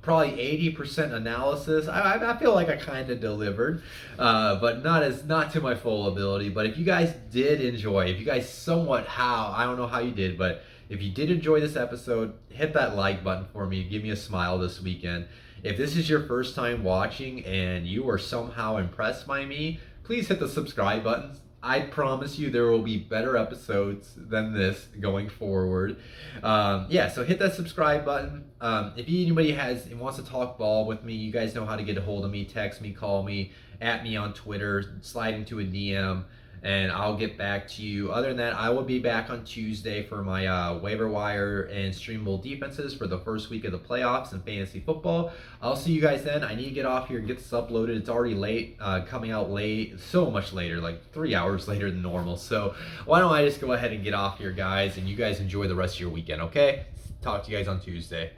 probably 80% analysis, I feel like I kind of delivered, but not to my full ability. But if you guys did enjoy, if you guys I don't know how you did, but if you did enjoy this episode, hit that like button for me. Give me a smile this weekend. If this is your first time watching and you were somehow impressed by me, please hit the subscribe button. I promise you there will be better episodes than this going forward. So hit that subscribe button. If anybody wants to talk ball with me, you guys know how to get a hold of me. Text me, call me, at me on Twitter, slide into a DM, and I'll get back to you. Other than that, I will be back on Tuesday for my waiver wire and streamable defenses for the first week of the playoffs in fantasy football. I'll see you guys then. I need to get off here and get this uploaded. It's already late, coming out late, so much later, like 3 hours later than normal. So why don't I just go ahead and get off here, guys, and you guys enjoy the rest of your weekend, okay? Talk to you guys on Tuesday.